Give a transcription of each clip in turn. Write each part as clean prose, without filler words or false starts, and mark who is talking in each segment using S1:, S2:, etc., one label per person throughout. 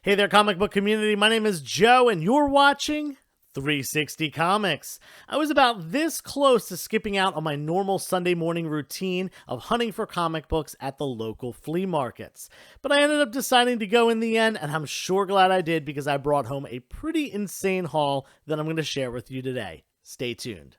S1: Hey there, comic book community. My name is Joe, and you're watching 360 Comics. I was about this close to skipping out on my normal Sunday morning routine of hunting for comic books at the local flea markets. But I ended up deciding to go in the end, and I'm sure glad I did because I brought home a pretty insane haul that I'm going to share with you today. Stay tuned.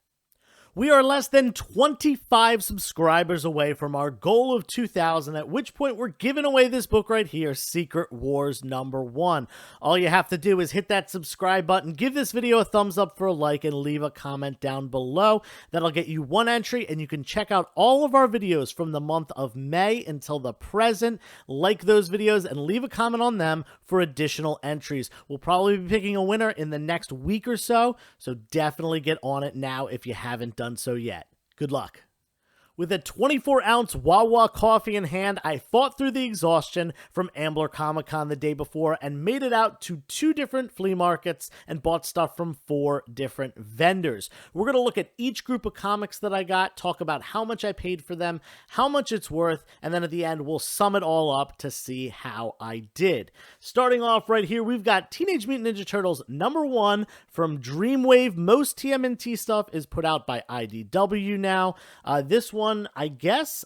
S1: We are less than 25 subscribers away from our goal of 2,000, at which point we're giving away this book right here, Secret Wars #1. All you have to do is hit that subscribe button, give this video a thumbs up for a like, and leave a comment down below. That'll get you one entry, and you can check out all of our videos from the month of May until the present. Like those videos and leave a comment on them for additional entries. We'll probably be picking a winner in the next week or so definitely get on it now if you haven't done so yet. Good luck. With a 24-ounce Wawa coffee in hand, I fought through the exhaustion from Ambler Comic-Con the day before and made it out to 2 different flea markets and bought stuff from 4 different vendors. We're going to look at each group of comics that I got, talk about how much I paid for them, how much it's worth, and then at the end, we'll sum it all up to see how I did. Starting off right here, we've got Teenage Mutant Ninja Turtles #1 from Dreamwave. Most TMNT stuff is put out by IDW now. This one, I guess,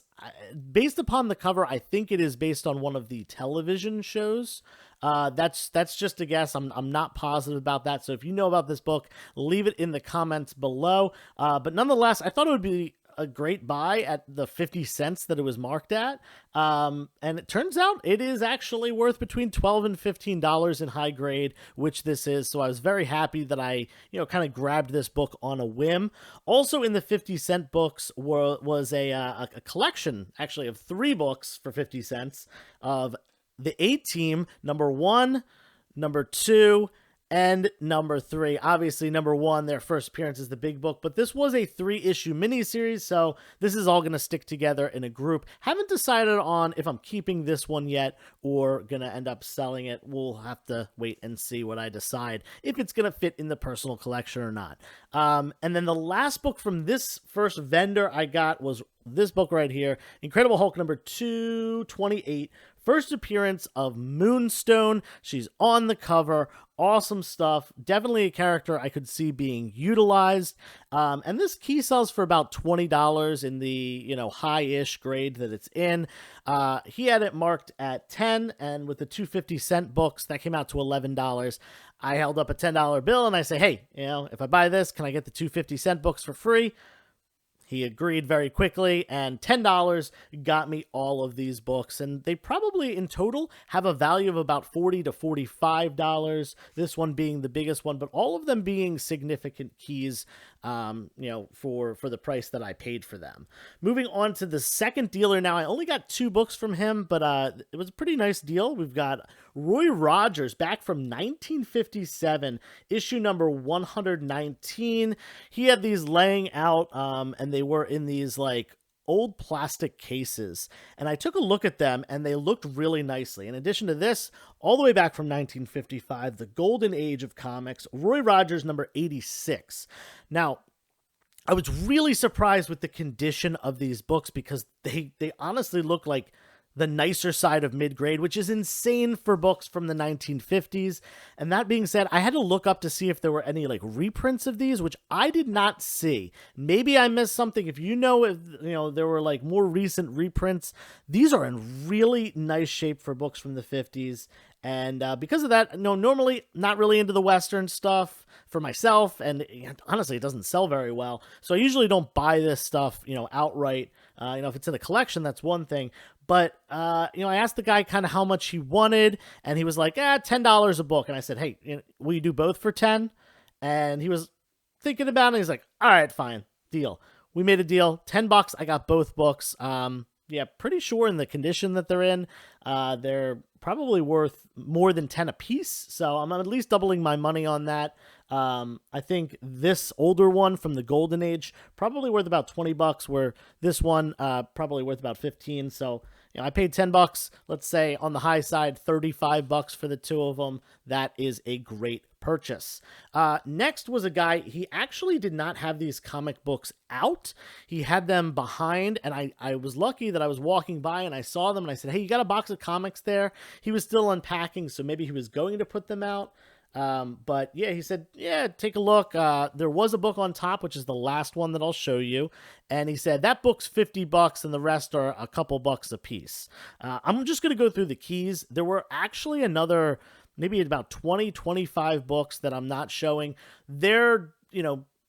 S1: based upon the cover, I think it is based on one of the television shows. That's just a guess. I'm not positive about that. So if you know about this book, leave it in the comments below. But nonetheless, I thought it would be a great buy at the 50 cents that it was marked at. And it turns out it is actually worth between $12 and $15 in high grade, which this is. So I was very happy that I, kind of grabbed this book on a whim. Also in the 50-cent books was a collection, actually, of 3 books for 50 cents of the A-Team, #1, #2, and #3. Obviously, #1, their first appearance is the big book, but this was a 3-issue miniseries, so this is all going to stick together in a group. Haven't decided on if I'm keeping this one yet or going to end up selling it. We'll have to wait and see what I decide, if it's going to fit in the personal collection or not. And then the last book from this first vendor I got was this book right here, Incredible Hulk #228. First appearance of Moonstone. She's on the cover. Awesome stuff. Definitely a character I could see being utilized. And this key sells for about $20 in the, high-ish grade that it's in. He had it marked at 10, and with the 250-cent books, that came out to $11. I held up a $10 bill, and I say, hey, if I buy this, can I get the 250-cent books for free? He agreed very quickly, and $10 got me all of these books, and they probably in total have a value of about $40 to $45, this one being the biggest one, but all of them being significant keys, for the price that I paid for them. Moving on to the second dealer now. I only got 2 books from him, but it was a pretty nice deal. We've got Roy Rogers, back from 1957, issue number 119. He had these laying out, and they were in these old plastic cases, and I took a look at them, and they looked really nicely. In addition to this, all the way back from 1955, the golden age of comics, Roy Rogers #86. Now, I was really surprised with the condition of these books because they honestly look like the nicer side of mid-grade, which is insane for books from the 1950s. And that being said, I had to look up to see if there were any reprints of these, which I did not see. Maybe I missed something. If there were more recent reprints, these are in really nice shape for books from the 50s. And because of that, normally not really into the Western stuff for myself, and honestly, it doesn't sell very well. So I usually don't buy this stuff, outright. If it's in a collection, that's one thing. But, I asked the guy kind of how much he wanted, and he was like, $10 a book. And I said, hey, will you do both for 10? And he was thinking about it. He's like, all right, fine, deal. We made a deal, $10. I got both books. Pretty sure in the condition that they're in, they're probably worth more than 10 a piece. So I'm at least doubling my money on that. I think this older one from the Golden Age probably worth about $20, where this one probably worth about 15. So I paid $10, let's say on the high side, $35 for the two of them. That is a great purchase. Next was a guy, he actually did not have these comic books out. He had them behind, and I was lucky that I was walking by and I saw them and I said, hey, you got a box of comics there? He was still unpacking, so maybe he was going to put them out. But yeah, he said, yeah, take a look. There was a book on top, which is the last one that I'll show you. And he said, that book's $50 and the rest are a couple bucks a piece. I'm just going to go through the keys. There were actually another, maybe about 20, 25 books that I'm not showing. They're,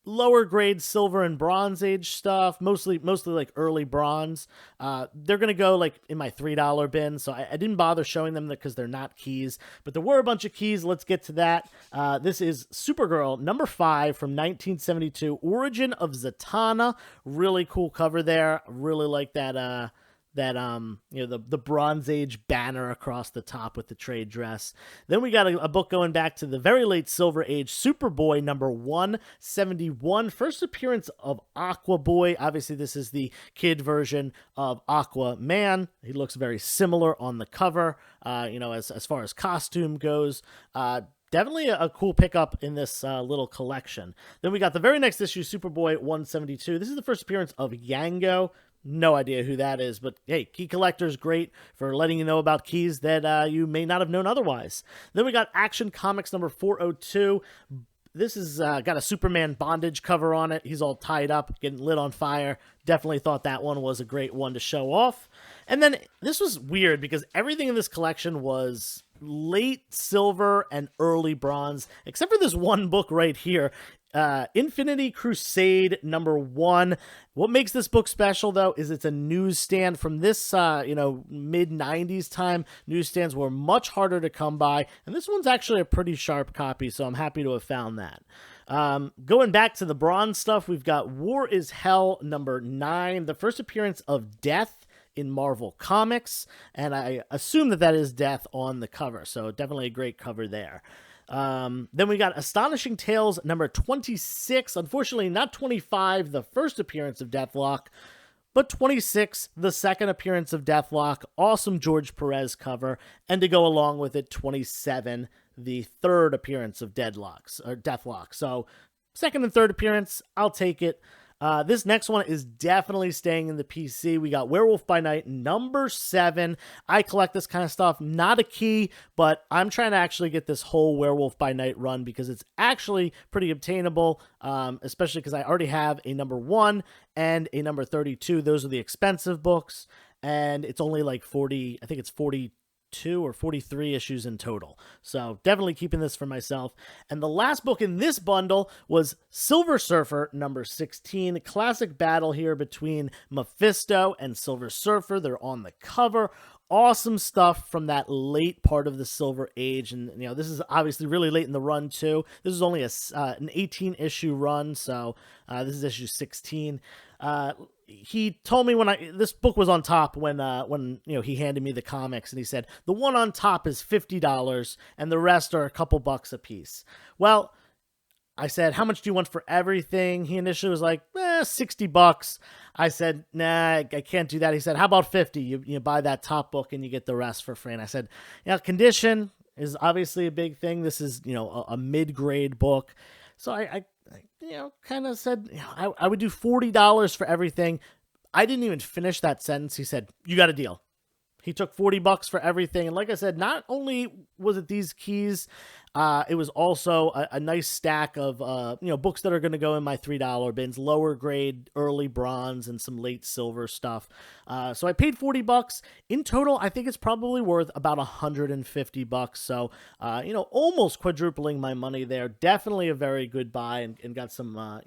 S1: lower grade silver and bronze age stuff, mostly like early bronze. They're going to go like in my $3 bin. So I didn't bother showing them because they're not keys, but there were a bunch of keys. Let's get to that. This is Supergirl number 5 from 1972, Origin of Zatanna. Really cool cover there. Really like that, the Bronze Age banner across the top with the trade dress. Then we got a book going back to the very late Silver Age, Superboy number 171, first appearance of Aqua Boy. Obviously, this is the kid version of Aquaman. He looks very similar on the cover, as far as costume goes. Definitely a cool pickup in this little collection. Then we got the very next issue, Superboy 172. This is the first appearance of Yango. No idea who that is, but hey, Key Collector's great for letting you know about keys that you may not have known otherwise. Then we got Action Comics number 402. This has got a Superman bondage cover on it. He's all tied up, getting lit on fire. Definitely thought that one was a great one to show off. And then this was weird because everything in this collection was late silver and early bronze, except for this one book right here. Infinity Crusade number 1. What makes this book special, though, is it's a newsstand from this, mid-90s time. Newsstands were much harder to come by, and this one's actually a pretty sharp copy, so I'm happy to have found that. Going back to the bronze stuff, we've got War is Hell number 9, the first appearance of Death in Marvel Comics, and I assume that is Death on the cover, so definitely a great cover there. Then we got Astonishing Tales number 26. Unfortunately, not 25, the first appearance of Deathlock, but 26, the second appearance of Deathlock. Awesome George Perez cover. And to go along with it, 27, the third appearance of Deathlock. So, second and third appearance, I'll take it. This next one is definitely staying in the PC. We got Werewolf by Night number 7. I collect this kind of stuff. Not a key, but I'm trying to actually get this whole Werewolf by Night run because it's actually pretty obtainable, especially because I already have a number 1 and a number 32. Those are the expensive books, and it's only like 40, I think it's 42 or 43 issues in total. So definitely keeping this for myself. And the last book in this bundle was Silver Surfer number 16. Classic battle here between Mephisto and Silver Surfer. They're on the cover. Awesome stuff from that late part of the Silver Age. And, this is obviously really late in the run, too. This is only an 18-issue run, so this is issue 16. He told me this book was on top when he handed me the comics, and he said, the one on top is $50, and the rest are a couple bucks a piece. Well, I said, how much do you want for everything? He initially was like, $60. I said, nah, I can't do that. He said, how about 50? You buy that top book and you get the rest for free. And I said, condition is obviously a big thing. This is, a mid-grade book. So I kind of said, I would do $40 for everything. I didn't even finish that sentence. He said, you got a deal. He took $40 for everything. And like I said, not only was it these keys, it was also a nice stack of, books that are going to go in my $3 bins, lower grade, early bronze, and some late silver stuff. So I paid $40. In total, I think it's probably worth about $150. So, almost quadrupling my money there. Definitely a very good buy and got some,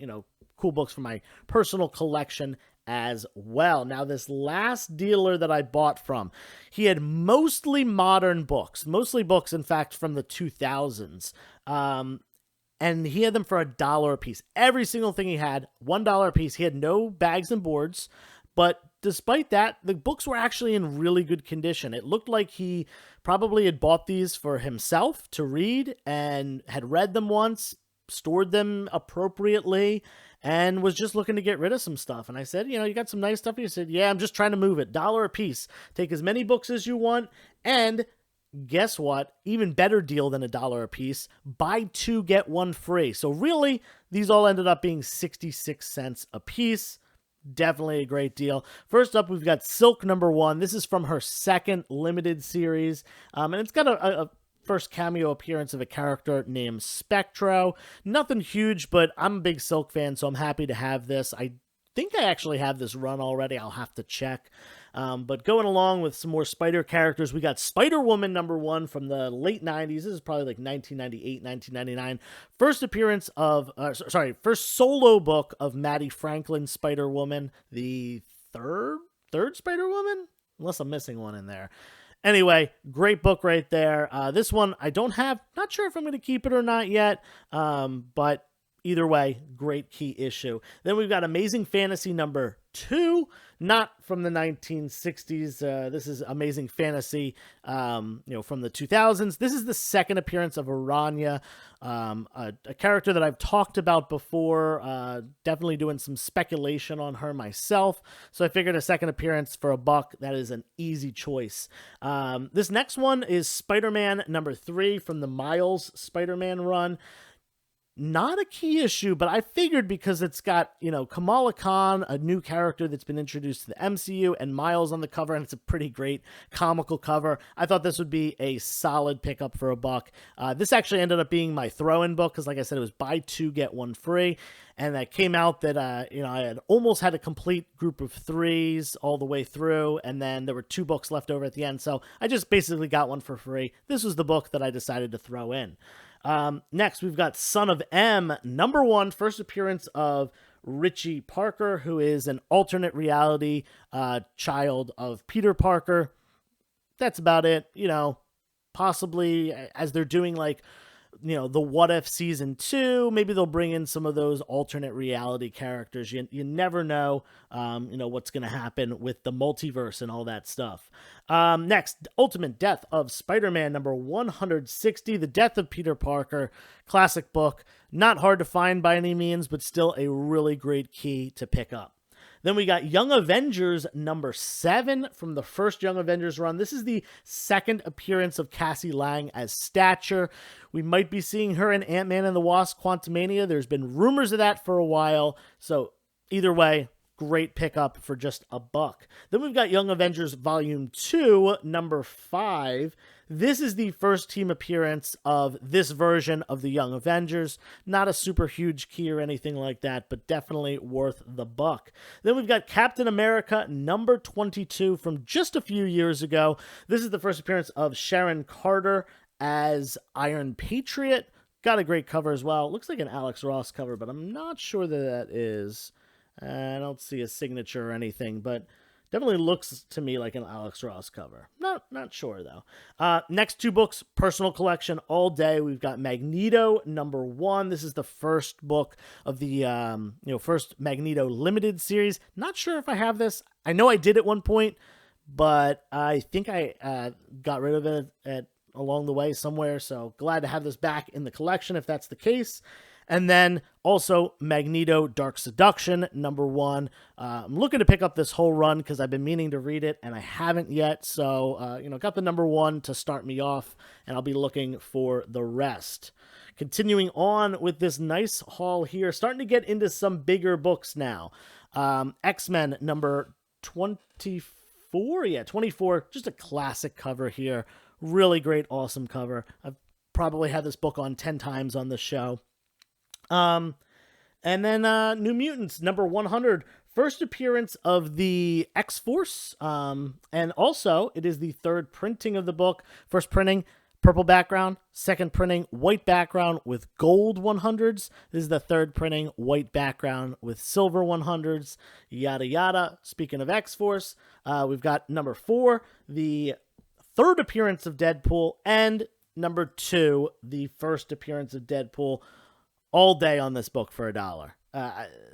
S1: cool books for my personal collection as well. Now, this last dealer that I bought from, he had mostly modern books, in fact, from the 2000s. And he had them for $1 a piece. Every single thing he had, $1 a piece. He had no bags and boards, but despite that, the books were actually in really good condition. It looked like he probably had bought these for himself to read and had read them once, stored them appropriately and was just looking to get rid of some stuff. And I said, you got some nice stuff. He said, yeah, I'm just trying to move it. $1 a piece. Take as many books as you want. And guess what? Even better deal than $1 a piece. Buy 2, get 1 free. So really, these all ended up being 66 cents a piece. Definitely a great deal. First up, we've got Silk #1. This is from her second limited series. And it's got a first cameo appearance of a character named Spectro. Nothing huge, but I'm a big Silk fan, so I'm happy to have this. I think I actually have this run already. I'll have to check. But going along with some more Spider characters, we got Spider-Woman #1 from the late 90s. This is probably like 1998, 1999. First appearance of, first solo book of Maddie Franklin's Spider-Woman. The third Spider-Woman? Unless I'm missing one in there. Anyway, great book right there. This one I don't have. Not sure if I'm going to keep it or not yet. But either way, great key issue. Then we've got Amazing Fantasy #2, not from the 1960s. This is Amazing Fantasy, from the 2000s. This is the second appearance of Aranya, a character that I've talked about before. Definitely doing some speculation on her myself. So I figured a second appearance for $1, that is an easy choice. This next one is Spider-Man #3 from the Miles Spider-Man run. Not a key issue, but I figured because it's got, Kamala Khan, a new character that's been introduced to the MCU, and Miles on the cover, and it's a pretty great comical cover. I thought this would be a solid pickup for $1. This actually ended up being my throw-in book because, like I said, it was buy 2, get 1 free. And that came out that, I had almost had a complete group of 3s all the way through, and then there were 2 books left over at the end. So I just basically got one for free. This was the book that I decided to throw in. Next, we've got Son of M #1, first appearance of Richie Parker, who is an alternate reality child of Peter Parker. That's about it. Possibly as they're doing the What If Season 2, maybe they'll bring in some of those alternate reality characters. You never know, what's going to happen with the multiverse and all that stuff. Next, Ultimate Death of Spider-Man #160, The Death of Peter Parker. Classic book. Not hard to find by any means, but still a really great key to pick up. Then we got Young Avengers #7 from the first Young Avengers run. This is the second appearance of Cassie Lang as Stature. We might be seeing her in Ant-Man and the Wasp: Quantumania. There's been rumors of that for a while. So either way, great pickup for just $1. Then we've got Young Avengers Volume 2, #5. This is the first team appearance of this version of the Young Avengers. Not a super huge key or anything like that, but definitely worth the $1. Then we've got Captain America #22 from just a few years ago. This is the first appearance of Sharon Carter as Iron Patriot. Got a great cover as well. Looks like an Alex Ross cover, but I'm not sure that is. I don't see a signature or anything, but definitely looks to me like an Alex Ross cover. Not sure, though. Next 2 books, personal collection all day. We've got Magneto #1. This is the first book of the first Magneto limited series. Not sure if I have this. I know I did at one point, but I think I got rid of it along the way somewhere. So glad to have this back in the collection if that's the case. And then also Magneto Dark Seduction #1. I'm looking to pick up this whole run because I've been meaning to read it and I haven't yet. So, got the #1 to start me off and I'll be looking for the rest. Continuing on with this nice haul here, starting to get into some bigger books now. X-Men #24. Yeah, 24. Just a classic cover here. Really great, awesome cover. I've probably had this book on 10 times on the show. And then New Mutants #100, first appearance of the X-Force, and also it is the third printing of the book. First printing, purple background. Second printing, white background with gold 100s. This is the third printing, white background with silver 100s, yada yada. Speaking of X-Force, we've got #4, the third appearance of Deadpool, and #2, the first appearance of Deadpool. All day on this book for $1.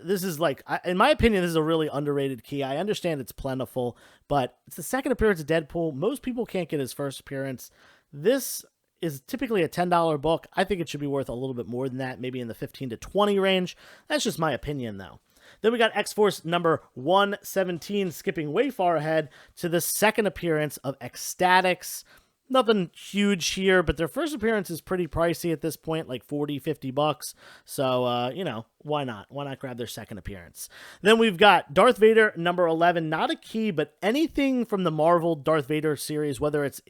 S1: This is in my opinion, this is a really underrated key. I understand it's plentiful, but it's the second appearance of Deadpool. Most people can't get his first appearance. This is typically a $10 book. I think it should be worth a little bit more than that, maybe in the 15 to 20 range. That's just my opinion, though. Then we got X-Force number 117, skipping way far ahead to the second appearance of Ecstatics. Nothing huge here, but their first appearance is pretty pricey at this point, like $40-$50. So, you know, why not? Why not grab their second appearance? Then we've got Darth Vader number 11, not a key, but anything from the Marvel Darth Vader series, whether it's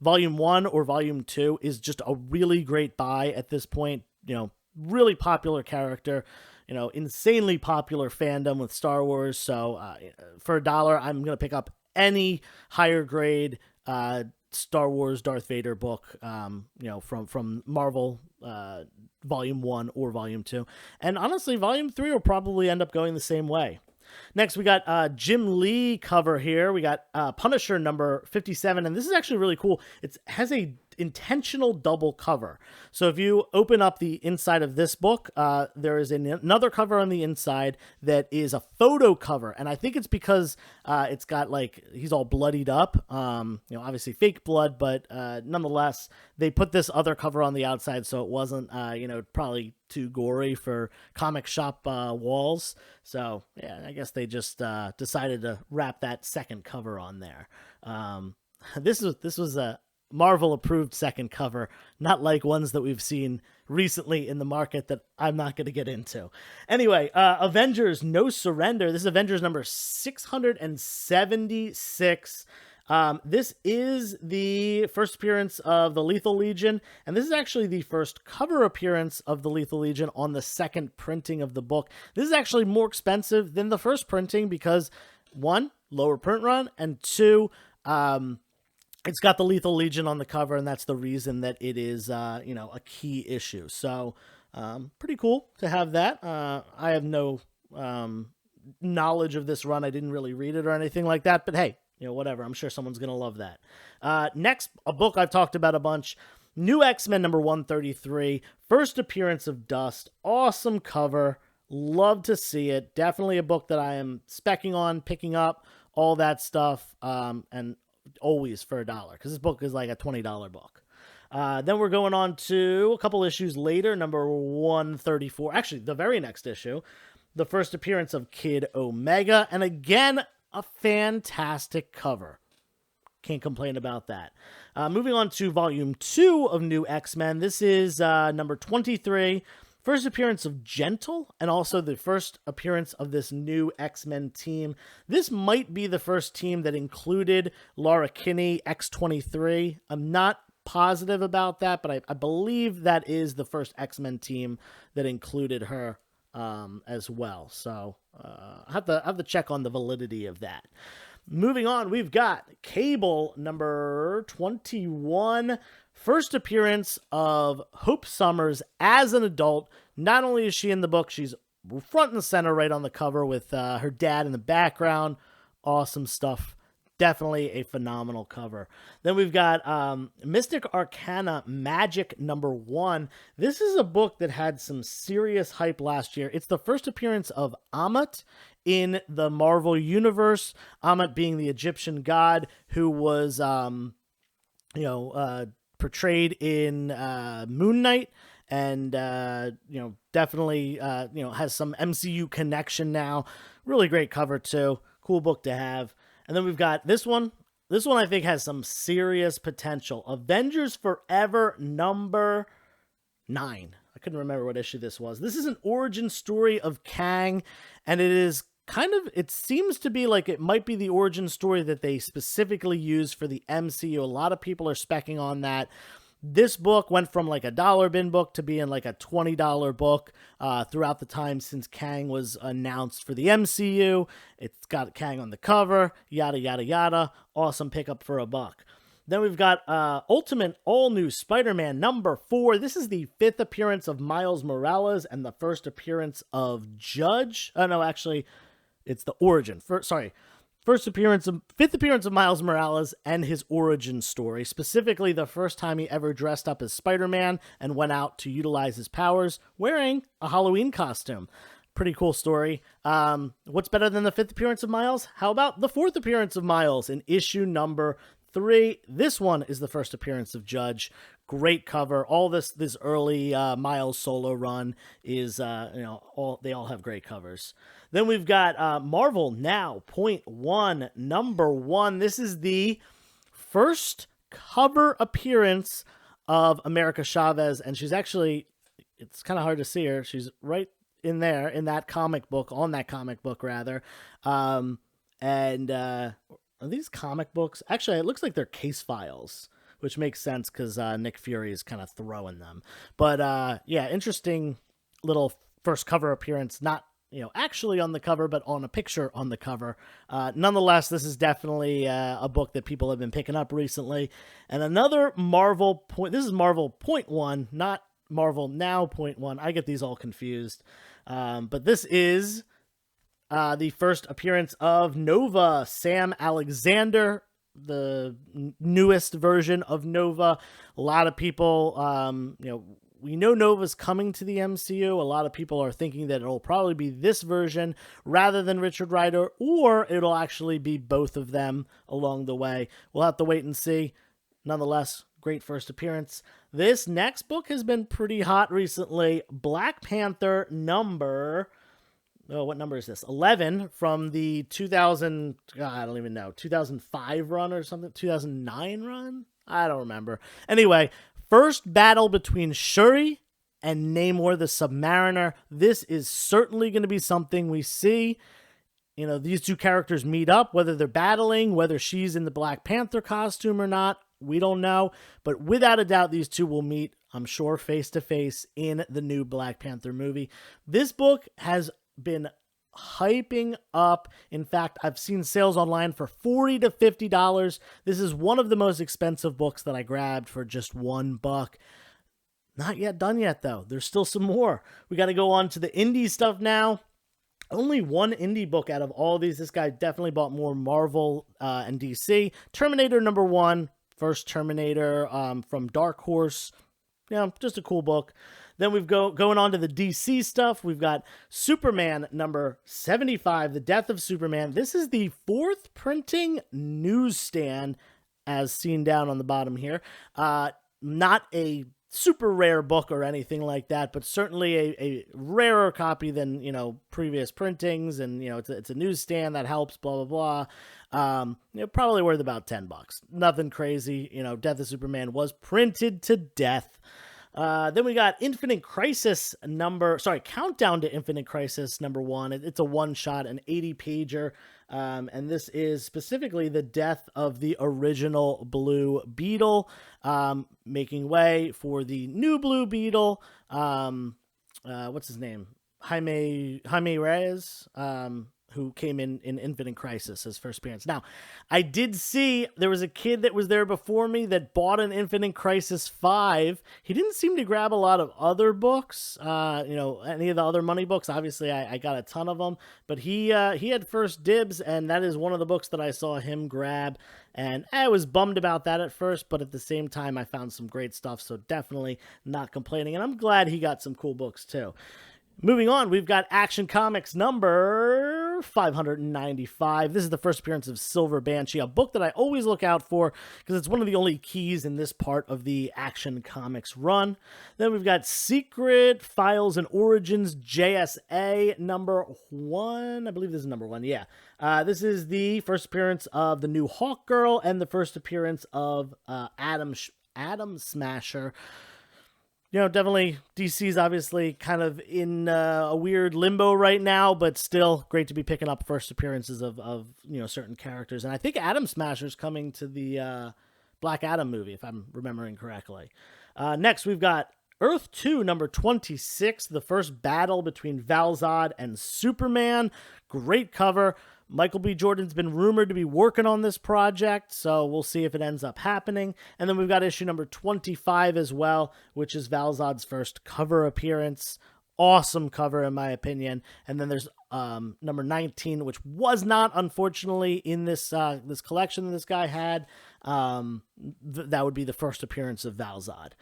S1: Volume 1 or Volume 2, is just a really great buy at this point. You know, really popular character. You know, insanely popular fandom with Star Wars. So for $1, I'm going to pick up any higher grade Star Wars Darth Vader book, you know, from Marvel Volume 1 or Volume 2. And honestly, Volume 3 will probably end up going the same way. Next, we got Jim Lee cover here. We got Punisher number 57, and this is actually really cool. It has a intentional double cover. So if you open up the inside of this book, there is another cover on the inside that is a photo cover, and I think it's because it's got, like, he's all bloodied up. You know, obviously fake blood, but nonetheless, they put this other cover on the outside so it wasn't, you know, probably too gory for comic shop walls. So yeah, I guess they just decided to wrap that second cover on there. This was a Marvel approved second cover, not like ones that we've seen recently in the market that I'm not going to get into. Anyway, Avengers No Surrender. This is Avengers number 676. This is the first appearance of the Lethal Legion, and this is actually the first cover appearance of the Lethal Legion on the second printing of the book. This is actually more expensive than the first printing because, one, lower print run, and two, it's got the Lethal Legion on the cover, and that's the reason that it is, you know, a key issue. So, pretty cool to have that. I have no knowledge of this run. I didn't really read it or anything like that, but hey, you know, whatever. I'm sure someone's going to love that. Next, a book I've talked about a bunch. New X-Men number 133. First appearance of Dust. Awesome cover. Love to see it. Definitely a book that I am specking on, picking up, all that stuff. And always for $1, because this book is like a $20 book. Then we're going on to a couple issues later, number 134. Actually, the very next issue, the first appearance of Kid Omega, and again, a fantastic cover. Can't complain about that. Moving on to Volume 2 of New X-Men. This is number 23. First appearance of Gentle, and also the first appearance of this new X-Men team. This might be the first team that included Laura Kinney, X-23. I'm not positive about that, but I believe that is the first X-Men team that included her as well. So I have to check on the validity of that. Moving on, we've got Cable number 21. First appearance of Hope Summers as an adult. Not only is she in the book, she's front and center right on the cover with her dad in the background. Awesome stuff. Definitely a phenomenal cover. Then we've got Mystic Arcana Magic number 1. This is a book that had some serious hype last year. It's the first appearance of Ammit in the Marvel Universe. Ammit being the Egyptian god who was, portrayed in Moon Knight, and definitely has some MCU connection now. Really great cover too. Cool book to have. And then we've got this one. This one I think has some serious potential. Avengers Forever number 9. I couldn't remember what issue this was. This is an origin story of Kang, and it is it seems to be like it might be the origin story that they specifically use for the MCU. A lot of people are specking on that. This book went from like a dollar bin book to being like a $20 book throughout the time since Kang was announced for the MCU. It's got Kang on the cover, yada, yada, yada. Awesome pickup for $1. Then we've got Ultimate All-New Spider-Man number 4. This is the 5th appearance of Miles Morales and the first appearance of Judge. Oh, no, actually, it's the origin. Fifth appearance of Miles Morales and his origin story, specifically the first time he ever dressed up as Spider-Man and went out to utilize his powers wearing a Halloween costume. Pretty cool story. What's better than the 5th appearance of Miles? How about the 4th appearance of Miles in issue number 3? This one is the first appearance of Judge. Great cover. All this early Miles solo run is they all have great covers. Then we've got Marvel Now .1 #1. This is the first cover appearance of America Chavez, and she's actually, it's kind of hard to see her. She's right in there in that comic book, on that comic book rather. Are these comic books? Actually, it looks like they're case files, which makes sense because Nick Fury is kind of throwing them. But yeah, interesting little first cover appearance. Not actually on the cover, but on a picture on the cover. Nonetheless, this is definitely a book that people have been picking up recently. And another Marvel point. This is Marvel .1, not Marvel Now .1. I get these all confused. But this is the first appearance of Nova, Sam Alexander, the newest version of Nova. A lot of people, we know Nova's coming to the MCU. A lot of people are thinking that it'll probably be this version rather than Richard Rider, or it'll actually be both of them along the way. We'll have to wait and see. Nonetheless, great first appearance. This next book has been pretty hot recently. Black Panther what number is this? 11 from the 2005 run or something? 2009 run? I don't remember. Anyway, first battle between Shuri and Namor the Submariner. This is certainly going to be something we see. These two characters meet up, whether they're battling, whether she's in the Black Panther costume or not, we don't know. But without a doubt, these two will meet, I'm sure, face to face in the new Black Panther movie. This book has been hyping up. In fact, I've seen sales online for $40 to $50. This is one of the most expensive books that I grabbed for just $1. Not yet done yet, though. There's still some more. We got to go on to the indie stuff now. Only one indie book out of all these. This guy definitely bought more Marvel and DC. Terminator #1, first Terminator from Dark Horse. Just a cool book. Then we've going on to the DC stuff. We've got Superman #75, The Death of Superman. This is the 4th printing newsstand, as seen down on the bottom here. Not a super rare book or anything like that, but certainly a rarer copy than previous printings. And it's a newsstand that helps. Blah blah blah. Probably worth about $10. Nothing crazy. Death of Superman was printed to death. Then we got Countdown to Infinite Crisis #1. It's a one-shot, an 80-pager, and this is specifically the death of the original Blue Beetle, making way for the new Blue Beetle. What's his name? Jaime Reyes, who came in Infinite Crisis, his first appearance. Now, I did see there was a kid that was there before me that bought an Infinite Crisis 5. He didn't seem to grab a lot of other books, any of the other money books. Obviously, I got a ton of them, but he had first dibs, and that is one of the books that I saw him grab. And I was bummed about that at first, but at the same time, I found some great stuff, so definitely not complaining. And I'm glad he got some cool books, too. Moving on, we've got Action Comics number 595. This is the first appearance of Silver Banshee, a book that I always look out for because it's one of the only keys in this part of the Action Comics run. Then we've got Secret Files and Origins JSA #1. I believe this is #1, yeah. This is the first appearance of the new Hawk Girl and the first appearance of Atom Smasher. Definitely DC's obviously kind of in a weird limbo right now, but still great to be picking up first appearances of certain characters. And I think Atom Smasher's coming to the Black Adam movie, if I'm remembering correctly. Next, we've got Earth 2 #26, the first battle between Val-Zod and Superman. Great cover. Michael B. Jordan's been rumored to be working on this project, so we'll see if it ends up happening. And then we've got issue #25 as well, which is Val-Zod's first cover appearance. Awesome cover, in my opinion. And then there's #19, which was not, unfortunately, in this this collection that this guy had. That would be the first appearance of Val-Zod.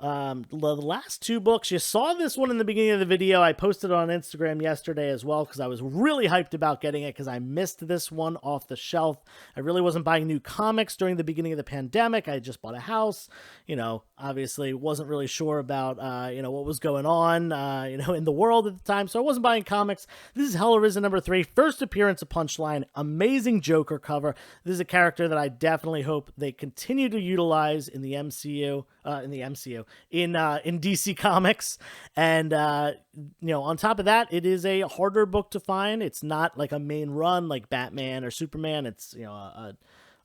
S1: The last two books, you saw this one in the beginning of the video. I posted it on Instagram yesterday as well because I was really hyped about getting it because I missed this one off the shelf. I really wasn't buying new comics during the beginning of the pandemic. I just bought a house, obviously wasn't really sure about, what was going on, in the world at the time. So I wasn't buying comics. This is Hell Arisen number 3, first appearance of Punchline, amazing Joker cover. This is a character that I definitely hope they continue to utilize in the MCU, in DC Comics. And, on top of that, it is a harder book to find. It's not like a main run like Batman or Superman. It's, a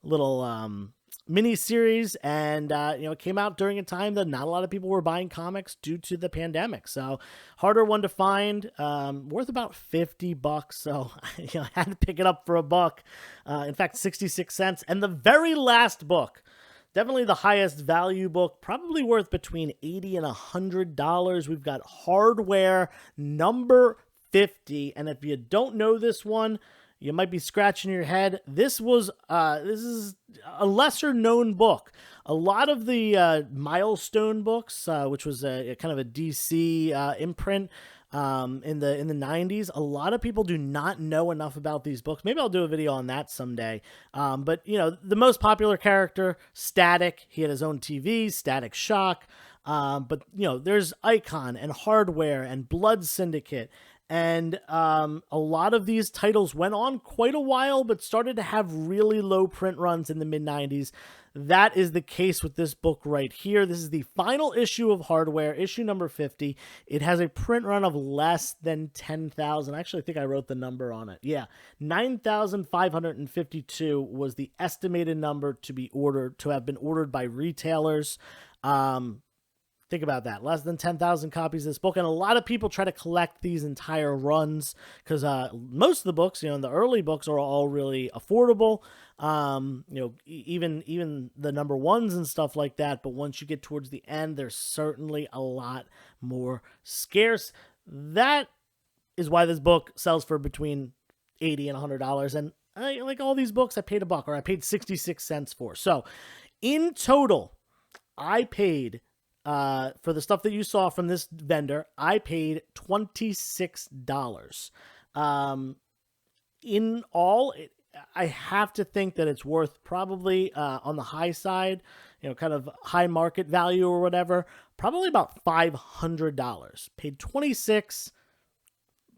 S1: little, mini series, and it came out during a time that not a lot of people were buying comics due to the pandemic. So harder one to find, worth about $50. So I had to pick it up for $1. In fact, 66 cents. And the very last book, definitely the highest value book, probably worth between $80 and $100. We've got Hardware number 50. And if you don't know this one, you might be scratching your head. This is a lesser known book. A lot of the Milestone books, which was a kind of a DC imprint in the 90s, a lot of people do not know enough about these books. Maybe I'll do a video on that someday. But the most popular character, Static. He had his own TV, Static Shock. But there's Icon and Hardware and Blood Syndicate. And a lot of these titles went on quite a while, but started to have really low print runs in the mid-90s. That is the case with this book right here. This is the final issue of Hardware, issue number 50. It has a print run of less than 10,000. Actually, I think I wrote the number on it. Yeah, 9,552 was the estimated number to have been ordered by retailers. Think about that. Less than 10,000 copies of this book. And a lot of people try to collect these entire runs because most of the books, the early books are all really affordable. Even the number ones and stuff like that. But once you get towards the end, there's certainly a lot more scarce. That is why this book sells for between $80 and $100. And like all these books, I paid $1 or I paid 66 cents for. So in total, I paid... for the stuff that you saw from this vendor, I paid $26. In all, I have to think that it's worth probably on the high side, kind of high market value or whatever, probably about $500. Paid 26,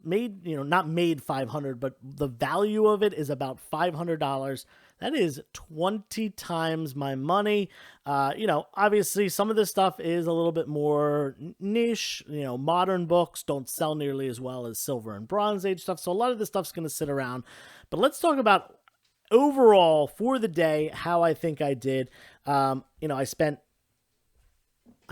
S1: made, not made 500, but the value of it is about $500. That is 20 times my money. Obviously some of this stuff is a little bit more niche. Modern books don't sell nearly as well as Silver and Bronze Age stuff. So a lot of this stuff's going to sit around. But let's talk about overall for the day, how I think I did.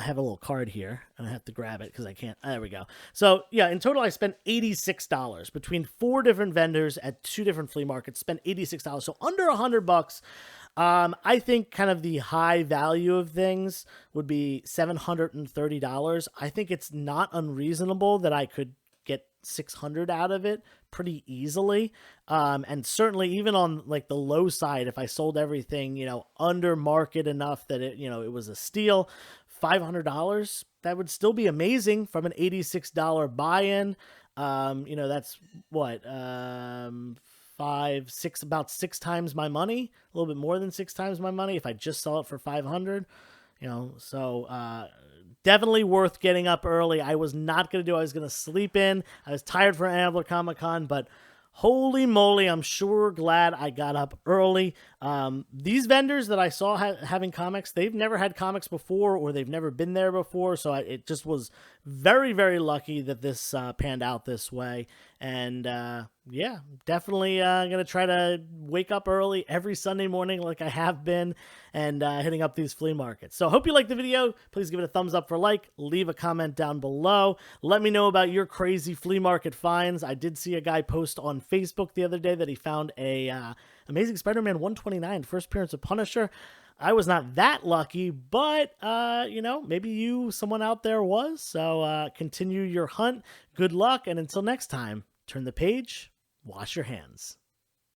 S1: I have a little card here, and I have to grab it because I can't. There we go. So, yeah, in total, I spent $86 between 4 different vendors at 2 different flea markets. Spent $86, so under $100. I think kind of the high value of things would be $730. I think it's not unreasonable that I could get $600 out of it pretty easily. And certainly even on like the low side, if I sold everything, under market enough that it was a steal, $500, that would still be amazing from an $86 buy-in. That's what, about 6 times my money, a little bit more than 6 times my money if I just sell it for 500. So definitely worth getting up early. I was not going to do it. I was going to sleep in. I was tired for Ambler Comic-Con, but holy moly, I'm sure glad I got up early. These vendors that I saw having comics, they've never had comics before or they've never been there before. So it just was very, very lucky that this panned out this way. And yeah, definitely going to try to wake up early every Sunday morning like I have been and hitting up these flea markets. So hope you liked the video. Please give it a thumbs up for like. Leave a comment down below. Let me know about your crazy flea market finds. I did see a guy post on Facebook the other day that he found a Amazing Spider-Man 129, first appearance of Punisher. I was not that lucky, but, maybe someone out there was. So continue your hunt. Good luck. And until next time, turn the page, wash your hands.